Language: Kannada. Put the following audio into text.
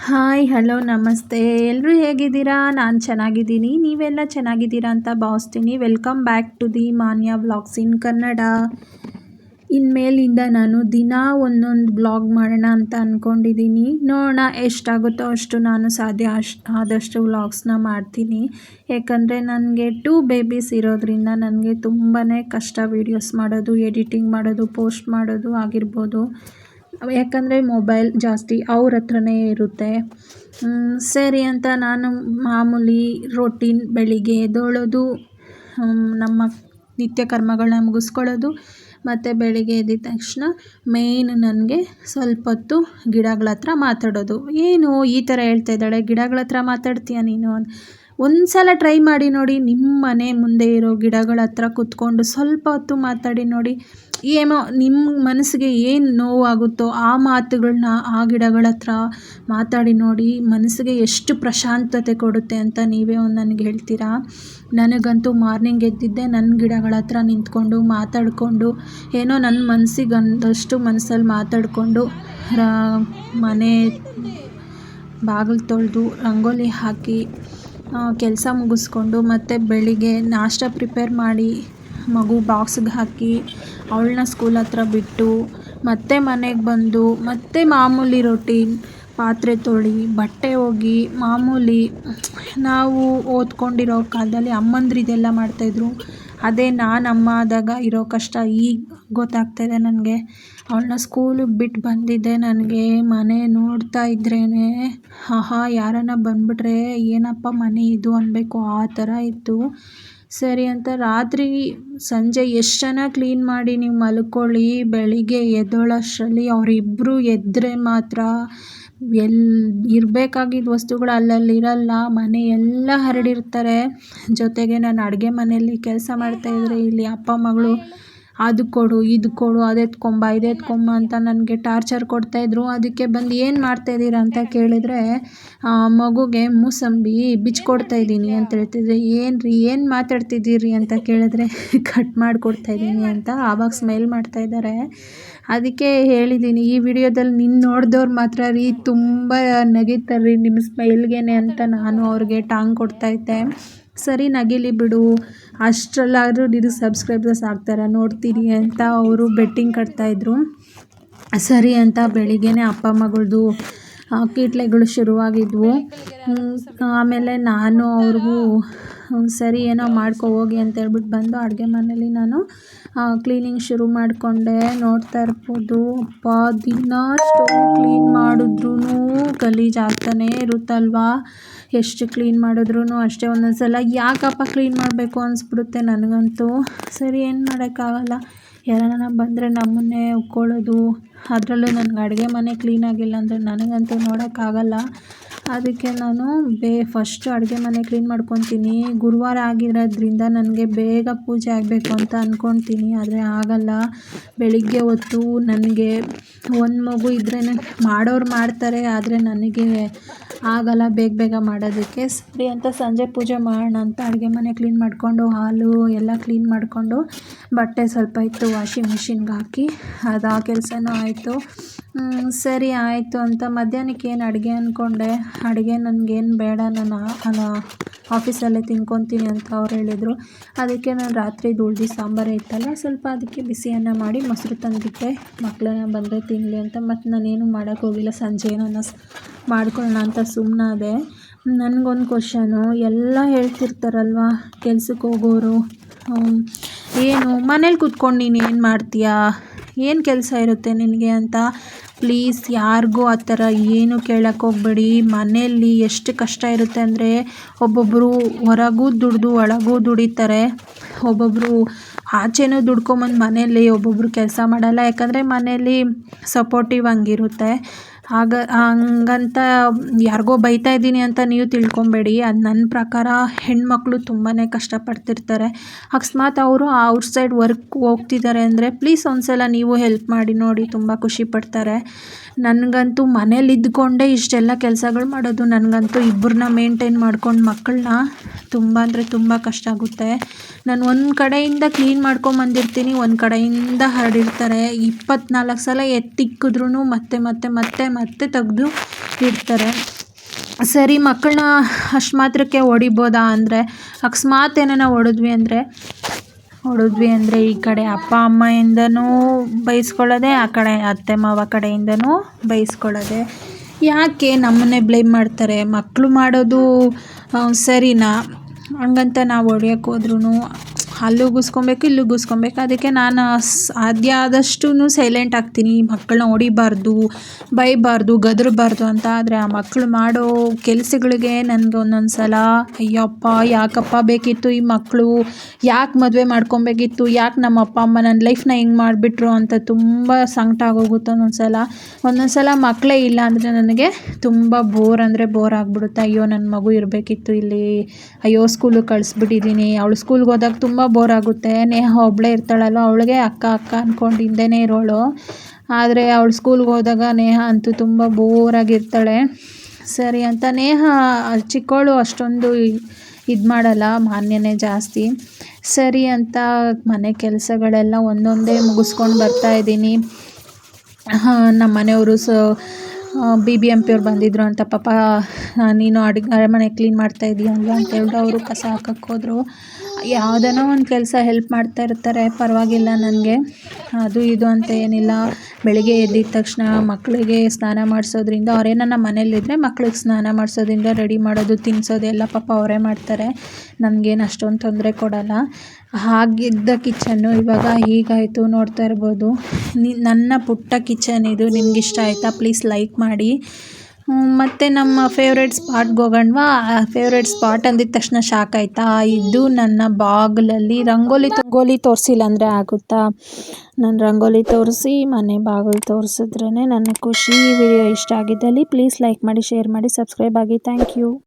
ಹಾಯ್ ಹಲೋ ನಮಸ್ತೆ ಎಲ್ಲರೂ ಹೇಗಿದ್ದೀರಾ? ನಾನು ಚೆನ್ನಾಗಿದ್ದೀನಿ. ನೀವೆಲ್ಲ ಚೆನ್ನಾಗಿದ್ದೀರಾ ಅಂತ ಭಾವಿಸ್ತೀನಿ. ವೆಲ್ಕಮ್ ಬ್ಯಾಕ್ ಟು ದಿ ಮಾನ್ಯ ವ್ಲಾಗ್ಸ್ ಇನ್ ಕನ್ನಡ. ಇನ್ಮೇಲಿಂದ ನಾನು ದಿನ ಒಂದೊಂದು ವ್ಲಾಗ್ ಮಾಡೋಣ ಅಂತ ಅಂದ್ಕೊಂಡಿದ್ದೀನಿ. ನೋಡೋಣ ಎಷ್ಟಾಗುತ್ತೋ ಅಷ್ಟು ನಾನು ಸಾಧ್ಯ ಆದಷ್ಟು ವ್ಲಾಗ್ಸ್ನ ಮಾಡ್ತೀನಿ. ಯಾಕಂದರೆ ನನಗೆ 2 ಬೇಬೀಸ್ ಇರೋದ್ರಿಂದ ನನಗೆ ತುಂಬಾ ಕಷ್ಟ ವೀಡಿಯೋಸ್ ಮಾಡೋದು, ಎಡಿಟಿಂಗ್ ಮಾಡೋದು, ಪೋಸ್ಟ್ ಮಾಡೋದು ಆಗಿರ್ಬೋದು. ಯಾಕಂದರೆ ಮೊಬೈಲ್ ಜಾಸ್ತಿ ಅವ್ರ ಹತ್ರನೇ ಇರುತ್ತೆ. ಸರಿ ಅಂತ ನಾನು ಮಾಮೂಲಿ ರೊಟೀನ್ ಬೆಳಿಗ್ಗೆ ಎದ್ದೇಳೋದು, ನಮ್ಮ ನಿತ್ಯ ಕರ್ಮಗಳನ್ನ ಮುಗಿಸ್ಕೊಳ್ಳೋದು, ಮತ್ತು ಬೆಳಿಗ್ಗೆ ಎದ್ದ ತಕ್ಷಣ ಮೇಯ್ನ್ ನನಗೆ ಸ್ವಲ್ಪ ಹೊತ್ತು ಗಿಡಗಳ ಹತ್ರ ಮಾತಾಡೋದು. ಏನು ಈ ಥರ ಹೇಳ್ತಾ ಇದ್ದಾಳೆ, ಗಿಡಗಳ ಹತ್ರ ಮಾತಾಡ್ತೀಯ ನೀನು? ಒಂದು ಸಲ ಟ್ರೈ ಮಾಡಿ ನೋಡಿ. ನಿಮ್ಮ ಮನೆ ಮುಂದೆ ಇರೋ ಗಿಡಗಳ ಹತ್ರ ಕೂತ್ಕೊಂಡು ಸ್ವಲ್ಪ ಹೊತ್ತು ಮಾತಾಡಿ ನೋಡಿ. ಏನೋ ನಿಮ್ಮ ಮನಸ್ಸಿಗೆ ಏನು ನೋವಾಗುತ್ತೋ ಆ ಮಾತುಗಳನ್ನ ಆ ಗಿಡಗಳ ಹತ್ರ ಮಾತಾಡಿ ನೋಡಿ. ಮನಸ್ಸಿಗೆ ಎಷ್ಟು ಪ್ರಶಾಂತತೆ ಕೊಡುತ್ತೆ ಅಂತ ನೀವೇ ಒಂದು ನನಗೆ ಹೇಳ್ತೀರಾ. ನನಗಂತೂ ಮಾರ್ನಿಂಗ್ ಎದ್ದಿದ್ದೆ ನನ್ನ ಗಿಡಗಳ ಹತ್ರ ನಿಂತ್ಕೊಂಡು ಮಾತಾಡಿಕೊಂಡು, ಏನೋ ನನ್ನ ಮನಸ್ಸಿಗೆ ಅಂದಷ್ಟು ಮನಸ್ಸಲ್ಲಿ ಮಾತಾಡಿಕೊಂಡು ಮನೆ ಬಾಗಿಲು ತೊಳೆದು ರಂಗೋಲಿ ಹಾಕಿ ಕೆಲಸ ಮುಗಿಸ್ಕೊಂಡು, ಮತ್ತು ಬೆಳಿಗ್ಗೆ ನಾಷ್ಟ ಪ್ರಿಪೇರ್ ಮಾಡಿ ಮಗು ಬಾಕ್ಸಿಗೆ ಹಾಕಿ ಅವಳನ್ನ ಸ್ಕೂಲ್ ಹತ್ರ ಬಿಟ್ಟು ಮತ್ತೆ ಮನೆಗೆ ಬಂದು ಮತ್ತೆ ಮಾಮೂಲಿ ರೊಟೀನ್ ಪಾತ್ರೆ ತೊಳಿ, ಬಟ್ಟೆ ಒಗಿ, ಮಾಮೂಲಿ ನಾವು ಓದ್ಕೊಂಡಿರೋ ಕಾಲದಲ್ಲಿ ಅಮ್ಮಂದ್ರು ಇದೆಲ್ಲ ಮಾಡ್ತಾಯಿದ್ರು. ಅದೇ ನಾನು ಅಮ್ಮ ಆದಾಗ ಇರೋ ಕಷ್ಟ ಈಗ ಗೊತ್ತಾಗ್ತಾಯಿದೆ ನನಗೆ. ಅವಳನ್ನ ಸ್ಕೂಲಿಗೆ ಬಿಟ್ಟು ಬಂದಿದ್ದೆ. ನನಗೆ ಮನೆ ನೋಡ್ತಾ ಇದ್ರೇ ಆಹಾ ಯಾರನ್ನ ಬಂದುಬಿಟ್ರೆ ಏನಪ್ಪ ಮನೆ ಇದು ಅನ್ನಬೇಕು, ಆ ಥರ ಇತ್ತು. ಸರಿ ಅಂತ ರಾತ್ರಿ ಸಂಜೆ ಎಷ್ಟು ಚೆನ್ನಾಗಿ ಕ್ಲೀನ್ ಮಾಡಿ ನೀವು ಮಲ್ಕೊಳ್ಳಿ, ಬೆಳಿಗ್ಗೆ ಎದ್ದೇಳೋಷ್ಟರಲ್ಲಿ ಅವರಿಬ್ಬರು ಎದ್ದರೆ ಮಾತ್ರ ಇರಬೇಕಾಗಿದ್ದ ವಸ್ತುಗಳು ಅಲ್ಲಲ್ಲಿರಲ್ಲ. ಮನೆ ಎಲ್ಲ ಹರಡಿರ್ತಾರೆ. ಜೊತೆಗೆ ನಾನು ಅಡುಗೆ ಮನೆಯಲ್ಲಿ ಕೆಲಸ ಮಾಡ್ತಾಯಿದ್ರೆ ಇಲ್ಲಿ ಅಪ್ಪ ಮಗಳು ಅದು ಕೊಡು ಇದು ಕೊಡು, ಅದೆತ್ಕೊಂಬ ಇದೆತ್ಕೊಂಬ ಅಂತ ನನಗೆ ಟಾರ್ಚರ್ ಕೊಡ್ತಾಯಿದ್ರು. ಅದಕ್ಕೆ ಬಂದು ಏನು ಮಾಡ್ತಾಯಿದ್ದೀರಾ ಅಂತ ಕೇಳಿದರೆ ಮಗುಗೆ ಮೂಸಂಬಿ ಬಿಚ್ಕೊಡ್ತಾಯಿದ್ದೀನಿ ಅಂತ ಹೇಳ್ತಿದ್ದೆ. ಏನು ಮಾತಾಡ್ತಿದ್ದೀರಿ ಅಂತ ಕೇಳಿದ್ರೆ ಕಟ್ ಮಾಡಿಕೊಡ್ತಾಯಿದ್ದೀನಿ ಅಂತ ಆವಾಗ ಸ್ಮೈಲ್ ಮಾಡ್ತಾಯಿದ್ದಾರೆ. ಅದಕ್ಕೆ ಹೇಳಿದ್ದೀನಿ ಈ ವಿಡಿಯೋದಲ್ಲಿ ನಿನ್ನ ನೋಡಿದವ್ರು ಮಾತ್ರ ತುಂಬ ನಗಿತಾರೆ ನಿಮ್ಮ ಸ್ಮೈಲ್ಗೆ ಅಂತ ನಾನು ಅವ್ರಿಗೆ ಟಾಂಗ್ ಕೊಡ್ತಾಯಿದ್ದೆ. ಸರಿ ನಗಿಲಿ ಬಿಡು, ಅಷ್ಟರಲ್ಲಾದರೂ ನಿನಗೆ ಸಬ್ಸ್ಕ್ರೈಬರ್ಸ್ ಆಗ್ತಾರೆ ನೋಡ್ತೀನಿ ಅಂತ ಅವರು ಬೆಟ್ಟಿಂಗ್ ಕಟ್ತಾಯಿದ್ರು. ಸರಿ ಅಂತ ಬೆಳಿಗ್ಗೆನೇ ಅಪ್ಪ ಮಗಳದು ಕೀಟ್ಲೆಗಳು ಶುರುವಾಗಿದ್ವು. ಆಮೇಲೆ ನಾನು ಅವ್ರಿಗೂ ಸರಿ ಏನೋ ಮಾಡ್ಕೊ ಹೋಗಿ ಅಂತ ಹೇಳ್ಬಿಟ್ಟು ಬಂದು ಅಡುಗೆ ಮನೇಲಿ ನಾನು ಕ್ಲೀನಿಂಗ್ ಶುರು ಮಾಡಿಕೊಂಡೆ. ನೋಡ್ತಾ ಇರ್ಬೋದು ಅಪ್ಪ ದಿನ ಸ್ಟವ್ ಕ್ಲೀನ್ ಮಾಡಿದ್ರೂ ಗಲೀಜಾಗ್ತಾನೇ ಇರುತ್ತಲ್ವಾ. ಎಷ್ಟು ಕ್ಲೀನ್ ಮಾಡಿದ್ರೂ ಅಷ್ಟೇ. ಒಂದೊಂದು ಸಲ ಯಾಕಪ್ಪ ಕ್ಲೀನ್ ಮಾಡಬೇಕು ಅನಿಸ್ಬಿಡುತ್ತೆ ನನಗಂತೂ. ಸರಿ ಏನು ಮಾಡೋಕ್ಕಾಗಲ್ಲ, ಯಾರನ್ನ ಬಂದರೆ ನಮ್ಮನ್ನೇ ಉಕ್ಕೊಳ್ಳೋದು. ಅದರಲ್ಲೂ ನನಗೆ ಅಡುಗೆ ಮನೆ ಕ್ಲೀನಾಗಿಲ್ಲ ಅಂದರೆ ನನಗಂತೂ ನೋಡೋಕ್ಕಾಗಲ್ಲ. ಅದಕ್ಕೆ ನಾನು ಫಸ್ಟು ಅಡುಗೆ ಮನೆ ಕ್ಲೀನ್ ಮಾಡ್ಕೊತೀನಿ. ಗುರುವಾರ ಆಗಿರೋದ್ರಿಂದ ನನಗೆ ಬೇಗ ಪೂಜೆ ಆಗಬೇಕು ಅಂತ ಅಂದ್ಕೊತೀನಿ, ಆದರೆ ಆಗಲ್ಲ. ಬೆಳಿಗ್ಗೆ ಹೊತ್ತು ನನಗೆ ಒಂದು ಮಗು ಇದ್ರೇ ಮಾಡೋರು ಮಾಡ್ತಾರೆ, ಆದರೆ ನನಗೆ ಆಗಲ್ಲ ಬೇಗ ಮಾಡೋದಕ್ಕೆ. ಸರಿ ಅಂತ ಸಂಜೆ ಪೂಜೆ ಮಾಡೋಣ ಅಂತ ಅಡುಗೆ ಮನೆ ಕ್ಲೀನ್ ಮಾಡಿಕೊಂಡು ಹಾಲು ಎಲ್ಲ ಕ್ಲೀನ್ ಮಾಡಿಕೊಂಡು ಬಟ್ಟೆ ಸ್ವಲ್ಪ ಇತ್ತು ವಾಷಿಂಗ್ ಮಿಷಿನ್ಗೆ ಹಾಕಿ ಅದು ಆ ಕೆಲಸನೂ ಆಯಿತು. ಸರಿ ಆಯಿತು ಅಂತ ಮಧ್ಯಾಹ್ನಕ್ಕೆ ಏನು ಅಡುಗೆ ಅಂದ್ಕೊಂಡೆ. ಅಡುಗೆ ನನಗೇನು ಬೇಡ, ನಾನು ಆಫೀಸಲ್ಲೇ ತಿನ್ಕೊತೀನಿ ಅಂತ ಅವ್ರು ಹೇಳಿದರು. ಅದಕ್ಕೆ ನಾನು ರಾತ್ರಿದು ಉಳ್ದು ಸಾಂಬಾರೇ ಇತ್ತಲ್ಲ, ಸ್ವಲ್ಪ ಅದಕ್ಕೆ ಬಿಸಿ ಅನ್ನ ಮಾಡಿ ಮೊಸರು ತಂದಿಟ್ಟೆ. ಮಕ್ಕಳನ್ನ ಬಂದರೆ ತಿನ್ನಲಿ ಅಂತ. ಮತ್ತು ನಾನೇನು ಮಾಡೋಕ್ಕೋಗಿಲ್ಲ, ಸಂಜೆ ಏನೋ ಮಾಡ್ಕೊಳ್ಳೋಣ ಅಂತ ಸುಮ್ಮನಾದೆ. ನನಗೊಂದು ಕ್ವಶನು, ಎಲ್ಲ ಹೇಳ್ತಿರ್ತಾರಲ್ವ ಕೆಲ್ಸಕ್ಕೆ ಹೋಗೋರು, ಏನು ಮನೇಲಿ ಕೂತ್ಕೊಂಡು ನೀನು ಏನು ಮಾಡ್ತೀಯಾ, ಏನು ಕೆಲಸ ಇರುತ್ತೆ ನಿನಗೆ ಅಂತ. ಪ್ಲೀಸ್ ಯಾರಿಗೂ ಆ ಥರ ಏನು ಕೇಳೋಕ್ಕೆ ಹೋಗಬೇಡಿ. ಮನೆಯಲ್ಲಿ ಎಷ್ಟು ಕಷ್ಟ ಇರುತ್ತೆ ಅಂದರೆ ಒಬ್ಬೊಬ್ಬರು ಹೊರಗೂ ದುಡ್ದು ಒಳಗೂ ದುಡಿತಾರೆ, ಒಬ್ಬೊಬ್ಬರು ಆಚೆನೂ ದುಡ್ಕೊಂಬಂದು ಮನೆಯಲ್ಲಿ ಒಬ್ಬೊಬ್ಬರು ಕೆಲಸ ಮಾಡಲ್ಲ. ಯಾಕಂದರೆ ಮನೆಯಲ್ಲಿ ಸಪೋರ್ಟಿವ್ ಹಂಗಿರುತ್ತೆ. ಹಂಗಂತ ಯಾರಿಗೋ ಬೈತಾ ಇದ್ದೀನಿ ಅಂತ ನೀವು ತಿಳ್ಕೊಬೇಡಿ. ಅದು ನನ್ನ ಪ್ರಕಾರ ಹೆಣ್ಮಕ್ಳು ತುಂಬಾ ಕಷ್ಟಪಡ್ತಿರ್ತಾರೆ. ಅಕಸ್ಮಾತ್ ಅವರು ಔಟ್ಸೈಡ್ ವರ್ಕ್ ಹೋಗ್ತಿದ್ದಾರೆ ಅಂದರೆ ಪ್ಲೀಸ್ ಒಂದ್ಸಲ ನೀವು ಹೆಲ್ಪ್ ಮಾಡಿ ನೋಡಿ, ತುಂಬ ಖುಷಿ ಪಡ್ತಾರೆ. ನನಗಂತೂ ಮನೇಲಿ ಇದ್ದುಕೊಂಡೇ ಇಷ್ಟೆಲ್ಲ ಕೆಲಸಗಳು ಮಾಡೋದು, ನನಗಂತೂ ಇಬ್ಬರನ್ನ ಮೇಂಟೈನ್ ಮಾಡ್ಕೊಂಡು ಮಕ್ಕಳನ್ನ ತುಂಬ ಅಂದರೆ ತುಂಬ ಕಷ್ಟ ಆಗುತ್ತೆ. ನಾನು ಒಂದು ಕಡೆಯಿಂದ ಕ್ಲೀನ್ ಮಾಡ್ಕೊಂಬಂದಿರ್ತೀನಿ, ಒಂದು ಕಡೆಯಿಂದ ಹರಡಿರ್ತಾರೆ. 24 ಸಲ ಎತ್ತಿಕ್ಕಿದ್ರೂ ಮತ್ತೆ ತೆಗೆದು ಇಡ್ತಾರೆ. ಸರಿ ಮಕ್ಕಳನ್ನ ಅಷ್ಟು ಮಾತ್ರಕ್ಕೆ ಹೊಡಿಬೋದಾ ಅಂದರೆ, ಅಕಸ್ಮಾತ್ ಏನಾನ ಹೊಡೆದ್ವಿ ಅಂದರೆ ಈ ಕಡೆ ಅಪ್ಪ ಅಮ್ಮಯಿಂದನೂ ಬೈಸ್ಕೊಳ್ಳೋದೆ, ಆ ಕಡೆ ಅತ್ತೆ ಮಾವ ಕಡೆಯಿಂದನೂ ಬೈಸ್ಕೊಳ್ಳೋದೆ. ಯಾಕೆ ನಮ್ಮನ್ನೇ ಬ್ಲೇಮ್ ಮಾಡ್ತಾರೆ? ಮಕ್ಕಳು ಮಾಡೋದು ಸರಿನಾ? ಹಂಗಂತ ನಾವು ಹೊಡ್ಯೋಕ್ಕೆ ಹೋದ್ರೂ ಅಲ್ಲೂ ಗುಸ್ಕೊಬೇಕು, ಇಲ್ಲೂ ಗುಸ್ಕೊಬೇಕು. ಅದಕ್ಕೆ ನಾನು ಸಾಧ್ಯ ಆದಷ್ಟು ಸೈಲೆಂಟ್ ಆಗ್ತೀನಿ. ಮಕ್ಕಳನ್ನ ಹೊಡಿಬಾರ್ದು, ಬೈಬಾರ್ದು, ಗದರಬಾರ್ದು ಅಂತ. ಆದರೆ ಆ ಮಕ್ಕಳು ಮಾಡೋ ಕೆಲಸಗಳಿಗೆ ನನಗೆ ಒಂದೊಂದು ಸಲ ಅಯ್ಯಪ್ಪ ಯಾಕಪ್ಪ ಬೇಕಿತ್ತು ಈ ಮಕ್ಕಳು, ಯಾಕೆ ಮದುವೆ ಮಾಡ್ಕೊಬೇಕಿತ್ತು, ಯಾಕೆ ನಮ್ಮ ಅಪ್ಪ ಅಮ್ಮ ನನ್ನ ಲೈಫ್ನ ಹಿಂಗೆ ಮಾಡಿಬಿಟ್ರು ಅಂತ ತುಂಬ ಸಂಕಟ ಆಗೋಗುತ್ತೆ ಒಂದೊಂದು ಸಲ ಮಕ್ಕಳೇ ಇಲ್ಲ ಅಂದರೆ ನನಗೆ ತುಂಬ ಬೋರ್ ಅಂದರೆ ಬೋರ್ ಆಗಿಬಿಡುತ್ತೆ. ಅಯ್ಯೋ ನನ್ನ ಮಗು ಇರಬೇಕಿತ್ತು ಇಲ್ಲಿ, ಅಯ್ಯೋ ಸ್ಕೂಲಿಗೆ ಕಳಿಸ್ಬಿಟ್ಟಿದ್ದೀನಿ. ಅವಳು ಸ್ಕೂಲ್ಗೆ ಹೋದಾಗ ತುಂಬ ಬೋರ್ ಆಗುತ್ತೆ. ನೇಹ ಒಬ್ಬಳೇ ಇರ್ತಾಳಲ್ವ, ಅವಳಿಗೆ ಅಕ್ಕ ಅಂದ್ಕೊಂಡು ಹಿಂದೆನೇ ಇರೋಳು. ಆದರೆ ಅವಳು ಸ್ಕೂಲ್ಗೆ ಹೋದಾಗ ನೇಹ ಅಂತೂ ತುಂಬ ಬೋರಾಗಿರ್ತಾಳೆ. ಸರಿ ಅಂತ ನೇಹ ಚಿಕ್ಕವಳು ಅಷ್ಟೊಂದು ಇದು ಮಾಡಲ್ಲ, ಮಾನ್ಯನೇ ಜಾಸ್ತಿ. ಸರಿ ಅಂತ ಮನೆ ಕೆಲಸಗಳೆಲ್ಲ ಒಂದೊಂದೇ ಮುಗಿಸ್ಕೊಂಡು ಬರ್ತಾಯಿದ್ದೀನಿ. ನಮ್ಮ ಮನೆಯವರು BBMP ಅವ್ರು ಬಂದಿದ್ದರು ಅಂತ ಪಾಪ ನೀನು ಅರಮನೆ ಕ್ಲೀನ್ ಮಾಡ್ತಾ ಇದೀಯಲ್ವ ಅಂತ ಹೇಳ್ಬಿಟ್ಟು ಅವರು ಕಸ ಹಾಕಕ್ಕೆ ಹೋದರು. ಯಾವುದನೋ ಒಂದು ಕೆಲಸ ಹೆಲ್ಪ್ ಮಾಡ್ತಾ ಇರ್ತಾರೆ, ಪರವಾಗಿಲ್ಲ ನನಗೆ. ಅದು ಇದು ಅಂತ ಏನಿಲ್ಲ. ಬೆಳಿಗ್ಗೆ ಎದ್ದಿದ ತಕ್ಷಣ ಮಕ್ಕಳಿಗೆ ಸ್ನಾನ ಮಾಡಿಸೋದ್ರಿಂದ, ಅವರೇನ ಮನೇಲಿದ್ದರೆ ಮಕ್ಳಿಗೆ ಸ್ನಾನ ಮಾಡಿಸೋದ್ರಿಂದ, ರೆಡಿ ಮಾಡೋದು, ತಿನ್ನಿಸೋದು ಎಲ್ಲ ಪಾಪ ಅವರೇ ಮಾಡ್ತಾರೆ. ನನಗೇನು ಅಷ್ಟೊಂದು ತೊಂದರೆ ಕೊಡೋಲ್ಲ. ಹಾಗಿದ್ದ ಕಿಚನ್ನು ಇವಾಗ ಹೀಗಾಯಿತು, ನೋಡ್ತಾ ಇರ್ಬೋದು. ನನ್ನ ಪುಟ್ಟ ಕಿಚನ್ ಇದು. ನಿಮ್ಗೆ ಇಷ್ಟ ಆಯಿತಾ? ಪ್ಲೀಸ್ ಲೈಕ್ ಮಾಡಿ. ಮತ್ತು ನಮ್ಮ ಫೇವ್ರೆಟ್ ಸ್ಪಾಟ್ಗೆ ಹೋಗೋಣವಾ? ಫೇವ್ರೆಟ್ ಸ್ಪಾಟ್ ಅಂದಿದ ತಕ್ಷಣ ಶಾಕ್ ಆಯಿತಾ? ಇದು ನನ್ನ ಬಾಗಿಲಲ್ಲಿ ರಂಗೋಲಿ ತೋರಿಸಿಲ್ಲ ಅಂದರೆ ಆಗುತ್ತಾ? ನಾನು ರಂಗೋಲಿ ತೋರಿಸಿ ಮನೆ ಬಾಗಿಲು ತೋರಿಸಿದ್ರೇ ನನ್ನ ಖುಷಿ. ವಿಡಿಯೋ ಇಷ್ಟ ಆಗಿದ್ದಲ್ಲಿ ಪ್ಲೀಸ್ ಲೈಕ್ ಮಾಡಿ, ಶೇರ್ ಮಾಡಿ, ಸಬ್ಸ್ಕ್ರೈಬ್ ಆಗಿ. Thank you.